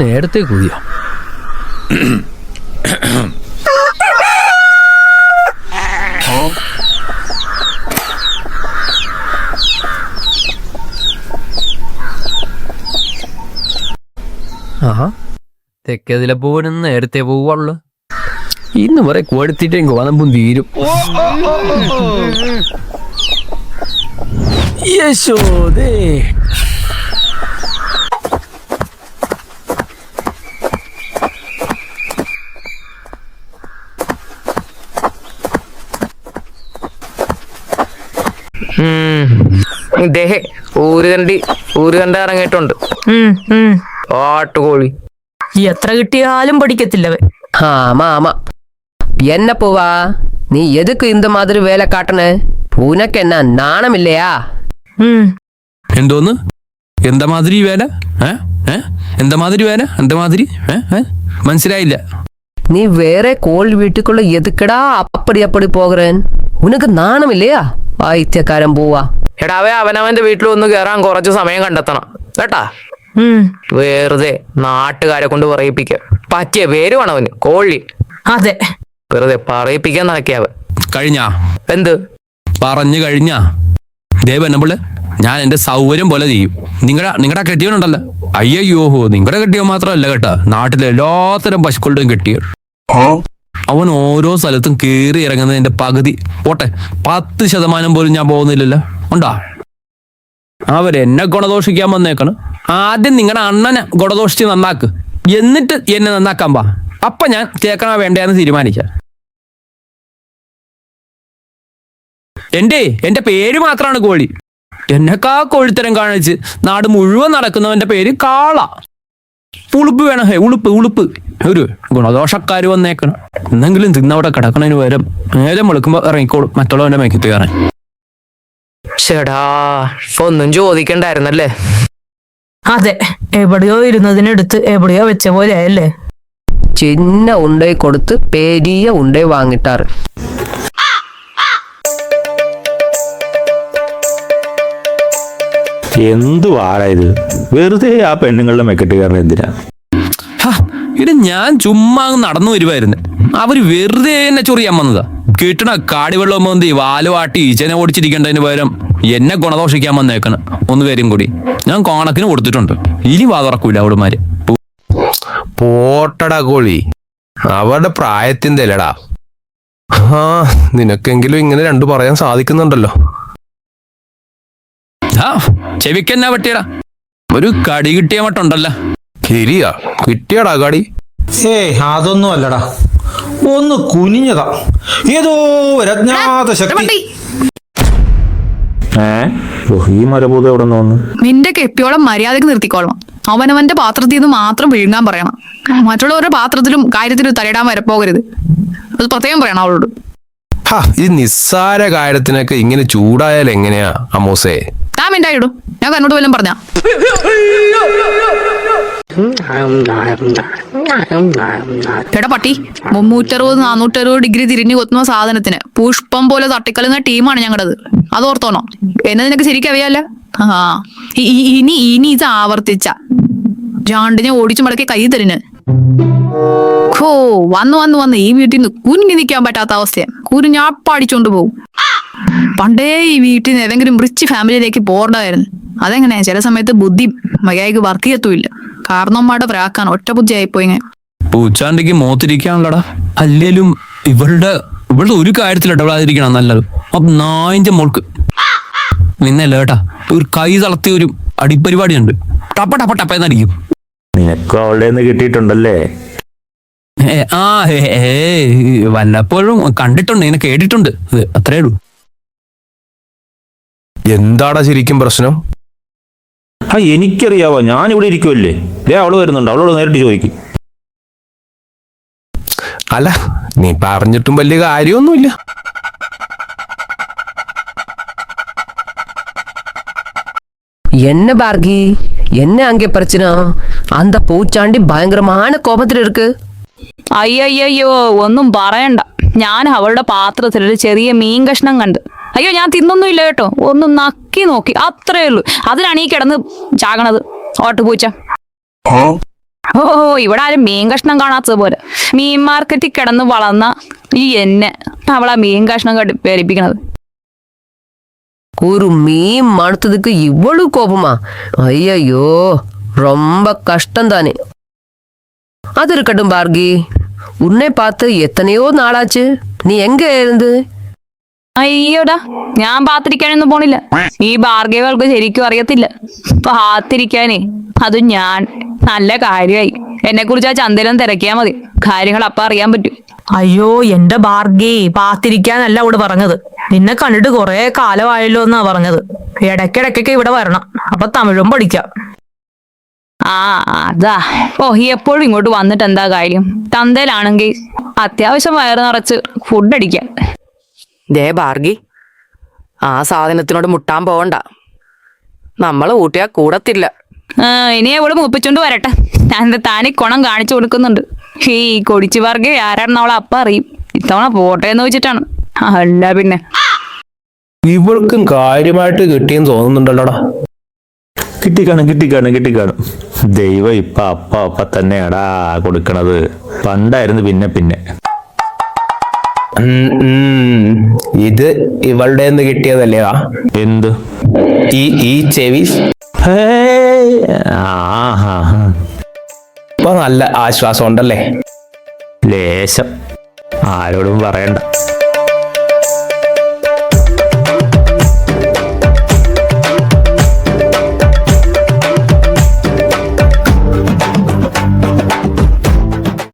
നേരത്തെ കൂടിയോ? തെക്കതിലെ പോവാനും നേരത്തെ പോവുള്ളു. ഇന്ന് വരെ കൊടുത്തിട്ട് ഗോതമ്പും തീരും. യശോദേ, ദേഹേ ഊരുകണ്ട ഇറങ്ങിയിട്ടുണ്ട്. ആട്ടുകോഴി എത്ര കിട്ടിയാലും പഠിക്കത്തില്ലവൻ. ஆமா ஆமா. என்ன பூவா, நீ எதுக்கு இந்த மாதிரி வேலை காட்டுன? உனக்கு என்ன நாணம் இல்லையா? എന്തോന്ന്? എന്താ മാതിരി വേല? എന്താ മാതിരി വേല? എന്താ മാതിരി? മനസ്സിലായില്ല. நீ வேற கோள் வீட்டுக்குள்ள எதுக்கடா அப்படி போகிறேன்? உனக்கு நாணம் இல்லையா ആയിത്യക്കാരൻ പൂവാ? എടാവേ, അവനവന്റെ വീട്ടിൽ ഒന്ന് കയറാൻ കുറച്ച് സമയം കണ്ടെത്തണം കേട്ടാ. വെറുതെ നാട്ടുകാരെ കൊണ്ട് പറയിപ്പിക്ക. പറ്റിയ പേര് വേണം അവന്, കോഴി. അതെ, വെറുതെ പറയിപ്പിക്കാൻ നടക്കിയാവൻ. കഴിഞ്ഞാ? എന്ത് പറഞ്ഞു കഴിഞ്ഞാ? ദേവനമ്പിള്, ഞാൻ എന്റെ സൗകര്യം പോലെ ചെയ്യും. നിങ്ങളുടെ കെട്ടിയവനുണ്ടല്ലോ, അയ്യോ, നിങ്ങളുടെ കെട്ടിയവൻ മാത്രമല്ല കേട്ടാ, നാട്ടിലെ എല്ലാത്തരം പശുക്കളുടെയും കെട്ടിയ. അവൻ ഓരോ സ്ഥലത്തും കേറി ഇറങ്ങുന്നതിന്റെ പകുതി പോട്ടെ 10% പോലും ഞാൻ പോകുന്നില്ലല്ലോ. ഉണ്ടാ? അവരെന്നെ ഗുണദോഷിക്കാൻ വന്നേക്കാണ്. ആദ്യം നിങ്ങളുടെ അണ്ണനെ ഗുണദോഷിച്ച് നന്നാക്ക്, എന്നിട്ട് എന്നെ നന്നാക്കാൻ പാ. അപ്പൊ ഞാൻ കേൾക്കണ വേണ്ടയെന്ന് തീരുമാനിക്കാം. എന്റെ പേര് മാത്രമാണ് കോഴി. എന്നെക്കാ കോഴിത്തരം കാണിച്ച് നാട് മുഴുവൻ നടക്കുന്നവന്റെ പേര് കാള. ഉളുപ്പ് വേണം, ഉളുപ്പ്. ഒരു ഗുണദോഷക്കാര് വന്നേക്കണം. എന്തെങ്കിലും തിന്നവിടെ കിടക്കണതിന് പകരം നേരം വെളുക്കുമ്പോ ഇറങ്ങിക്കോളും മറ്റുള്ളവന്റെ മേക്കത്ത് കയറാൻ. ചേടാ, ഒന്നും ചോദിക്കണ്ടായിരുന്നല്ലേ? അതെ, എവിടെയോ ഇരുന്നതിനെടുത്ത് എവിടെയോ വെച്ച പോലെ ആയല്ലേ. ചിന്ന ഉണ്ടേ കൊടുത്ത് പെരിയ ഉണ്ടേ വാങ്ങിട്ടാറ്. എന്തുവാടാ ഇത്? വെറുതെ ആ പെണ്ണുങ്ങളുടെ മെക്കെട്ട് കയറണം എന്തിനാ? ഇത് ഞാൻ ചുമ്മാ നടന്നു വരുമായിരുന്നു. അവര് വെറുതെ എന്നെ ചൊറിയാൻ വന്നതാ. കിട്ടണ കാടിവെള്ളം മന്തി വാലുവാട്ടി ഈച്ചനെ ഓടിച്ചിരിക്കേണ്ടതിന് പകരം എന്നെ ഗുണദോഷിക്കാൻ വന്നേക്കണം. ഒന്ന് കാര്യം കൂടി ഞാൻ കോണക്കിന് കൊടുത്തിട്ടുണ്ട്. ഇനി വാ തുറക്കൂല അവളുമാര്. പോട്ടടാ കോഴി, അവരുടെ പ്രായത്തിന്റെ അല്ലടാ. നിനക്കെങ്കിലും ഇങ്ങനെ രണ്ടു പറയാൻ സാധിക്കുന്നുണ്ടല്ലോ. ചെവിക്കെന്നാ പറ്റിയടാ? ഒരു കടി കിട്ടിയ മട്ടുണ്ടല്ലോ. ശരിയാ, കിട്ടിയടാ കടി. അതൊന്നും അല്ലടാ, ഒന്ന് കുനിഞ്ഞതാ. ഏതോ അജ്ഞാത ശക്തി. ഈ മരഭൂത എവിടെ നിന്ന് വന്നു? നിന്റെ കെപ്പിയോളം മര്യാദക്ക് നിർത്തിക്കോളണം. അവനവന്റെ പാത്രത്തിൽ നിന്ന് മാത്രം വിഴുങ്ങാൻ പറയണം. മറ്റുള്ളവരുടെ പാത്രത്തിലും കാര്യത്തിലും തലയിടാൻ വരപ്പോകരുത്. അത് പ്രത്യേകം പറയണം അവളോട്. ഈ നിസ്സാര കാര്യത്തിനൊക്കെ ഇങ്ങനെ ചൂടായാൽ എങ്ങനെയാ അമ്മൂസേ? താൻ മിണ്ടായിടും. ഞാൻ തന്നോട് വല്ലതും പറഞ്ഞ എടാ പട്ടി, 360-460 ഡിഗ്രി തിരിഞ്ഞു കൊത്തുന്ന സാധനത്തിന് പുഷ്പം പോലെ തട്ടിക്കളുന്ന ടീമാണ് ഞങ്ങളുടേത്. അതോർത്തോണോ? എന്നെ നിനക്ക് ശരിക്കും അറിയാല്ല. ഇനി ഇത് ആവർത്തിച്ച ജാണ്ടിനെ ഓടിച്ചു മടക്കി കൈ തരുന്ന്. വന്ന് ഈ വീട്ടിൽ നിന്ന് കുനിഞ്ഞു നിൽക്കാൻ പറ്റാത്ത അവസ്ഥയാണ്. കുനിഞ്ഞാപ്പടിച്ചോണ്ട് പോകും. പണ്ടേ ഈ വീട്ടിൽ നിന്ന് ഏതെങ്കിലും റിച്ച് ഫാമിലിയിലേക്ക് പോകേണ്ടതായിരുന്നു. അതെങ്ങനെയാ? ചില സമയത്ത് ബുദ്ധി മര്യാദയ്ക്ക് വർക്ക് ചെയ്യത്തുമില്ല. കാരണന്മാരുടെ പ്രാക്കാൻ ഒറ്റ ബുദ്ധിയായിപ്പോയി. പൂച്ചാണ്ടിക്ക് മോത്തിരിക്കാനുള്ളടാ. അല്ലേലും ഇവളുടെ ഒരു കാര്യത്തിൽ ഇടപെടാതിരിക്കണം നല്ലത്. അപ്പൊ നായിന്റെ മോൾക്ക് നിന്നല്ല കേട്ടാ, ഒരു കൈ തളർത്തിയ ഒരു അടിപ്പരിപാടി ഉണ്ട്. ടപ്പന്നടിക്കും. നിനക്കും അവളുടെ കിട്ടിയിട്ടുണ്ടല്ലേ? വല്ലപ്പോഴും കണ്ടിട്ടുണ്ട്, ഇങ്ങനെ കേട്ടിട്ടുണ്ട്. അത്രേ ഉള്ളൂ. എന്താടാ ശരിക്കും പ്രശ്നം? എനിക്കറിയാവോ, ഞാനിവിടെ ഇരിക്കുമല്ലേ. അവള് വരുന്നുണ്ട്, അവളോട് നേരിട്ട് ചോദിക്കും. അല്ല, നീ പറഞ്ഞിട്ടും വലിയ കാര്യമൊന്നുമില്ല. என்ன பார்கி, என்ன அங்கே பிரச்சனை? அந்த பூச்சாண்டி பயங்கரமான கோபத்தில் இருக்கு. അയ്യോ ഒന്നും പറയണ്ട. ഞാൻ അവളുടെ പാത്രത്തിൽ ഒരു ചെറിയ മീൻ കഷ്ണം കണ്ട്. അയ്യോ ഞാൻ തിന്നൊന്നുമില്ല കേട്ടോ, ഒന്ന് നക്കി നോക്കി, അത്രേ ഉള്ളൂ. അതിനാണ് ഈ കിടന്ന് ചാകണത് ഓട്ടുപൂച്ച. ഓ ഇവിടെ ആരും മീൻ കഷ്ണം കാണാത്തത് പോലെ. മീൻ മാർക്കറ്റിൽ കിടന്ന് വളർന്ന ഈ എന്നെ അവളാ മീൻ കഷ്ണം പേരിപ്പിക്കണത്. ஒரு மீன் மணத்ததுக்கு இவ்வளவு கோபமா? ஐயோ ரொம்ப கஷ்டம் தானே. அது இருக்கட்டும் பார்கி, உன்னை பார்த்து எத்தனையோ நாளாச்சு. நீ எங்க இருந்து? അയ്യോടാ, ഞാൻ പാത്തിരിക്കാനൊന്നും പോണില്ല. ഈ ഭാർഗവൾക്ക് ശരിക്കും അറിയത്തില്ല പാത്തിരിക്കാനേ. അതും ഞാൻ. നല്ല കാര്യമായി. എന്നെ കുറിച്ച് ആ ചന്തയിലും തിരക്കിയാ മതി, കാര്യങ്ങൾ അപ്പ അറിയാൻ പറ്റും. അയ്യോ എന്റെ ഭാർഗി, പാത്തിരിക്കാനല്ല അവിടെ പറഞ്ഞത്. നിന്നെ കണ്ടിട്ട് കുറെ കാലമായല്ലോ എന്നാ പറഞ്ഞത്. ഇടയ്ക്കിടയ്ക്കൊക്കെ ഇവിടെ വരണം, അപ്പൊ തമിഴും പഠിക്കാം. ആ അതാ. ഓ എപ്പോഴും ഇങ്ങോട്ട് വന്നിട്ട് എന്താ കാര്യം? ചന്തയിലാണെങ്കിൽ അത്യാവശ്യം വയറ് നിറച്ച് ഫുഡ് അടിക്കാം. ദേ ഭാർഗി, ആ സാധനത്തിനോട് മുട്ടാൻ പോവണ്ട. നമ്മളെ ഊട്ടിയാ കൂടത്തില്ല. ഇനി അവള് മൂപ്പിച്ചോണ്ട് വരട്ടെ. ഞാൻ എന്താ താനീ കുണം കാണിച്ചു കൊടുക്കുന്നുണ്ട്. ഈ കൊടിച്ചു ഭാർഗി ആരാണെന്ന് അവളെ അപ്പ അറിയും. ഇത്തവണ പോട്ടെ എന്ന് വെച്ചിട്ടാണ്, അല്ല പിന്നെ. ഇവൾക്കും കാര്യമായിട്ട് കിട്ടിയെന്ന് തോന്നുന്നുണ്ടല്ലോടാ. കിട്ടിക്കാണും. ദൈവം ഇപ്പൊ അപ്പ തന്നെയാടാ കൊടുക്കണത്. പണ്ടായിരുന്നു പിന്നെ. ഇത് ഇവളുടെ കിട്ടിയതല്ലേടാ? എന്ത്? ഈ ചെവി ഇപ്പൊ നല്ല ആശ്വാസം ഉണ്ടല്ലേ? ലേശം. ആരോടും പറയണ്ട.